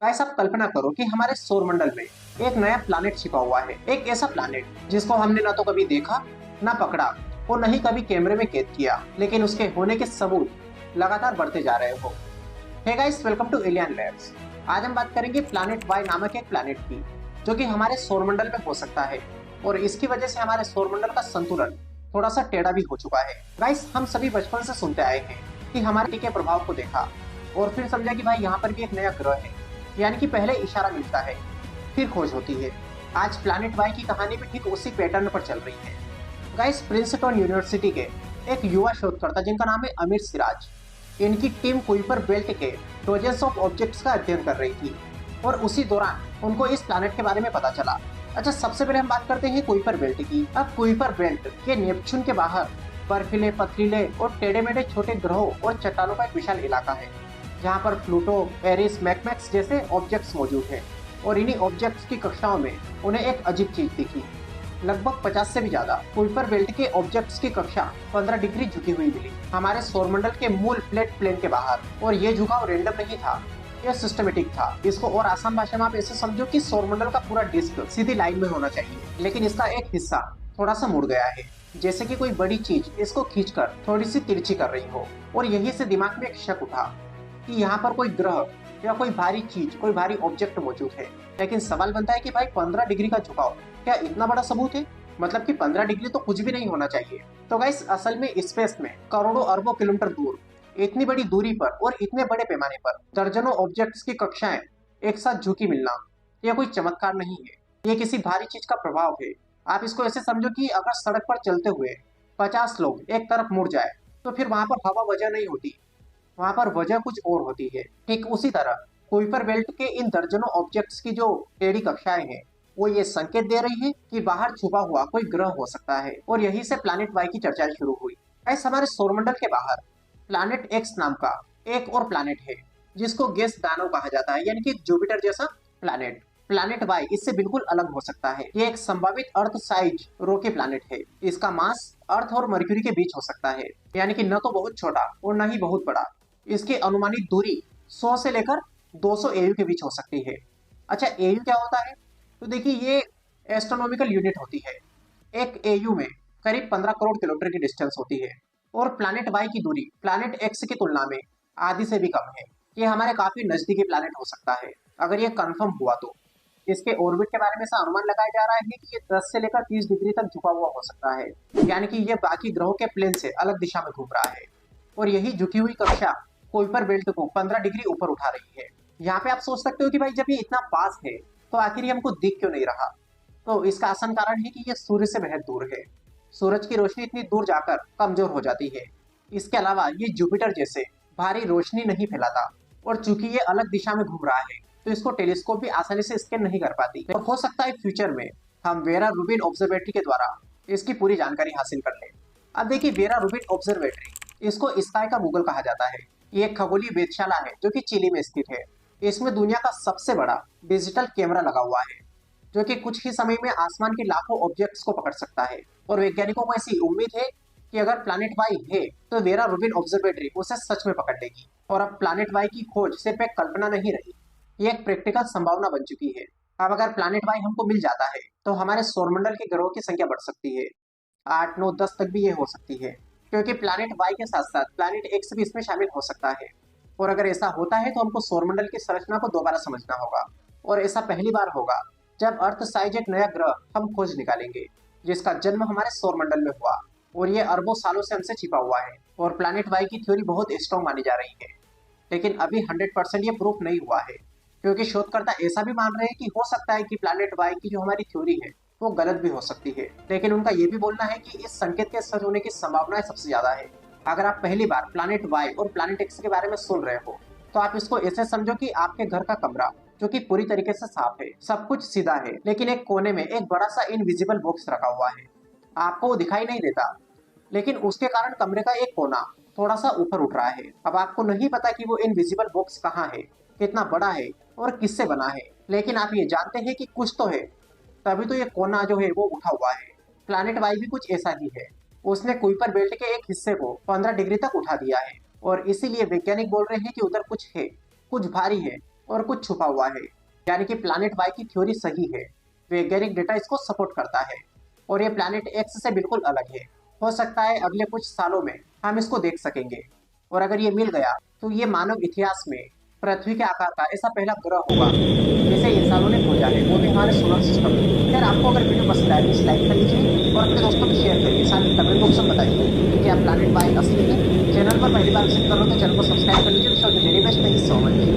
Guys आप कल्पना करो कि हमारे सौरमंडल में एक नया प्लैनेट छिपा हुआ है। एक ऐसा प्लैनेट जिसको हमने ना तो कभी देखा, ना पकड़ा और न ही कभी कैमरे में कैद किया, लेकिन उसके होने के सबूत लगातार बढ़ते जा रहे हो। Hey guys, welcome to Alien Labs. आज हम बात करेंगे प्लैनेट वाई नामक एक प्लैनेट की, जो कि हमारे सौरमंडल में हो सकता है और इसकी वजह से हमारे सौरमंडल का संतुलन थोड़ा सा टेढ़ा भी हो चुका है। गाइस, हम सभी बचपन से सुनते आए हैं कि हमारे के प्रभाव को देखा और फिर समझा कि भाई यहाँ पर भी एक नया ग्रह है। यानी कि पहले इशारा मिलता है, फिर खोज होती है। आज प्लैनेट वाई की कहानी भी ठीक उसी पैटर्न पर चल रही है। गाइस, प्रिंसटन यूनिवर्सिटी के एक युवा शोधकर्ता जिनका नाम है अमीर सिराज, इनकी टीम कुइपर बेल्ट के डोजेंस ऑफ ऑब्जेक्ट्स का अध्ययन कर रही थी और उसी दौरान उनको इस प्लैनेट के बारे में पता चला। अच्छा, सबसे पहले हम बात करते हैं कुइपर बेल्ट की। अब कुइपर बेल्ट के नेपच्यून के बाहर बर्फीले, पथरीले और टेढ़े मेढ़े छोटे ग्रहों और चट्टानों का एक विशाल इलाका है, जहाँ पर प्लूटो, एरिस, मैकमैक्स जैसे ऑब्जेक्ट्स मौजूद हैं। और इन्हीं ऑब्जेक्ट्स की कक्षाओं में उन्हें एक अजीब चीज दिखी। लगभग 50 से भी ज्यादा कुइपर बेल्ट के ऑब्जेक्ट्स की कक्षा 15 डिग्री झुकी हुई मिली हमारे सौरमंडल के मूल प्लेट प्लेन के बाहर। और ये झुकाव रैंडम नहीं था, यह सिस्टमेटिक था। इसको और आसान भाषा में आप ऐसे समझो कि सौरमंडल का पूरा डिस्क सीधी लाइन में होना चाहिए, लेकिन इसका एक हिस्सा थोड़ा सा मुड़ गया है, जैसे कि कोई बड़ी चीज इसको खींचकर थोड़ी सी तिरछी कर रही हो। और यही से दिमाग में एक शक उठा कि यहाँ पर कोई ग्रह या कोई भारी चीज, कोई भारी ऑब्जेक्ट मौजूद है। लेकिन सवाल बनता है कि भाई 15 डिग्री का झुकाव क्या इतना बड़ा सबूत है? मतलब कि 15 डिग्री तो कुछ भी नहीं होना चाहिए। तो गाइस, असल में स्पेस में करोड़ों अरबों किलोमीटर दूर, इतनी बड़ी दूरी पर और इतने बड़े पैमाने पर दर्जनों ऑब्जेक्ट्स की कक्षाएं एक साथ झुकी मिलना, यह कोई चमत्कार नहीं है, ये किसी भारी चीज का प्रभाव है। आप इसको ऐसे समझो कि अगर सड़क पर चलते हुए 50 लोग एक तरफ मुड़ जाए तो फिर वहां पर हवा वजह नहीं होती, वहां पर वजह कुछ और होती है। ठीक उसी तरह कुइपर बेल्ट के इन दर्जनों ऑब्जेक्ट्स की जो टेढ़ी कक्षाएं हैं, वो ये संकेत दे रही है कि बाहर छुपा हुआ कोई ग्रह हो सकता है। और यहीं से प्लैनेट वाई की चर्चा शुरू हुई। ऐसे हमारे सौरमंडल के बाहर प्लैनेट एक्स नाम का एक और प्लैनेट है, जिसको गैस दानव कहा जाता है, यानी कि जुपिटर जैसा प्लैनेट। प्लैनेट वाई इससे बिल्कुल अलग हो सकता है। ये एक संभावित अर्थ साइज रोके प्लैनेट है। इसका मास अर्थ और मरक्यूरी के बीच हो सकता है, यानी कि न तो बहुत छोटा और न ही बहुत बड़ा। इसकी अनुमानित दूरी 100 से लेकर 200 एयू के बीच हो सकती है। अच्छा, एयू क्या होता है? तो देखिए, ये एस्ट्रोनॉमिकल यूनिट होती है। एक एयू में करीब 15 करोड़ किलोमीटर की डिस्टेंस होती है। और प्लैनेट वाई की दूरी प्लैनेट एक्स की तुलना में आधी से भी कम है। ये हमारे काफी नजदीकी प्लैनेट हो सकता है अगर ये कंफर्म हुआ तो। इसके ऑर्बिट के बारे में से अनुमान लगाया जा रहा है कि ये 10 से लेकर 30 डिग्री तक झुका हुआ हो सकता है, यानी कि ये बाकी ग्रहों के प्लेन से अलग दिशा में घूम रहा है। और यही झुकी हुई कक्षा कुइपर बेल्ट को 15 डिग्री ऊपर उठा रही है। यहाँ पे आप सोच सकते हो कि भाई जब ये इतना पास है तो आखिर ये हमको दिख क्यों नहीं रहा? तो इसका आसान कारण है कि ये सूर्य से बेहद दूर है। सूरज की रोशनी इतनी दूर जाकर कमजोर हो जाती है। इसके अलावा ये जुपिटर जैसे भारी रोशनी नहीं फैलाता, और चूंकि ये अलग दिशा में घूम रहा है तो इसको टेलीस्कोप भी आसानी से स्कैन नहीं कर पाती। और हो सकता है फ्यूचर में हम वेरा रूबिन ऑब्जर्वेटरी के द्वारा इसकी पूरी जानकारी हासिल कर लें। अब देखिए, वेरा रूबिन ऑब्जर्वेटरी, इसको स्काई का गूगल कहा जाता है। ये एक खगोलीय वेधशाला है जो कि चिली में स्थित है। इसमें दुनिया का सबसे बड़ा डिजिटल कैमरा लगा हुआ है, जो कि कुछ ही समय में आसमान के लाखों ऑब्जेक्ट्स को पकड़ सकता है। और वैज्ञानिकों को ऐसी उम्मीद है कि अगर प्लैनेट वाई है तो वेरा रूबिन ऑब्जर्वेटरी उसे सच में पकड़ लेगी। और अब प्लैनेट वाई की खोज सिर्फ एक कल्पना नहीं रही, ये एक प्रैक्टिकल संभावना बन चुकी है। अब अगर प्लैनेट वाई हमको मिल जाता है तो हमारे सौरमंडल के ग्रहों की संख्या बढ़ सकती है। 8, 9, 10 तक भी ये हो सकती है, क्योंकि प्लैनेट वाई के साथ साथ प्लैनेट एक्स भी इसमें शामिल हो सकता है। और अगर ऐसा होता है तो हमको सौरमंडल की संरचना को दोबारा समझना होगा। और ऐसा पहली बार होगा जब अर्थ साइज एक नया ग्रह हम खोज निकालेंगे, जिसका जन्म हमारे सौरमंडल में हुआ और ये अरबों सालों से हमसे छिपा हुआ है। और प्लैनेट वाई की थ्योरी बहुत स्ट्रॉन्ग मानी जा रही है, लेकिन अभी 100% ये प्रूफ नहीं हुआ है, क्योंकि शोधकर्ता ऐसा भी मान रहे हैं कि हो सकता है कि प्लैनेट वाई की जो हमारी थ्योरी है वो गलत भी हो सकती है। लेकिन उनका ये भी बोलना है कि इस संकेत के सच होने की संभावना सबसे ज्यादा है। अगर आप पहली बार प्लैनेट वाई और प्लैनेट एक्स के बारे में सुन रहे हो तो आप इसको ऐसे समझो कि आपके घर का कमरा, जो कि पूरी तरीके से साफ है, सब कुछ सीधा है, लेकिन एक कोने में एक बड़ा सा इनविजिबल बॉक्स रखा हुआ है। आपको वो दिखाई नहीं देता, लेकिन उसके कारण कमरे का एक कोना थोड़ा सा ऊपर उठ रहा है। अब आपको नहीं पता कि वो इनविजिबल बॉक्स कहाँ है, कितना बड़ा है और किससे बना है, लेकिन आप ये जानते हैं कि कुछ तो है, तभी तो ये कोना जो है वो उठा हुआ है। प्लैनेट वाई भी कुछ ऐसा ही है। उसने कुइपर बेल्ट के एक हिस्से को 15 डिग्री तक उठा दिया है, और इसीलिए वैज्ञानिक बोल रहे हैं कि उधर कुछ है, कुछ भारी है, और कुछ छुपा हुआ है। यानी कि प्लैनेट वाई की थ्योरी सही है, वैज्ञानिक डेटा इसको सपोर्ट करता है और ये प्लैनेट एक्स से बिल्कुल अलग है। हो सकता है अगले कुछ सालों में हम इसको देख सकेंगे, और अगर ये मिल गया तो ये मानव इतिहास में पृथ्वी के आकार का ऐसा पहला ग्रह होगा जिसे इंसानों ने खोजा है, वो भी हमारे सोलर सिस्टम में। खैर, आपको अगर वीडियो पसंद आए तो लाइक कर लीजिए और अपने दोस्तों को शेयर करिए, साथ ही कमेंट बॉक्स में बताइए कि क्या प्लैनेट वाई असली है। चैनल पर पहली बार विजिट कर रहे हो तो चैनल को सब्सक्राइब कर लीजिए। Very best, thank you so much.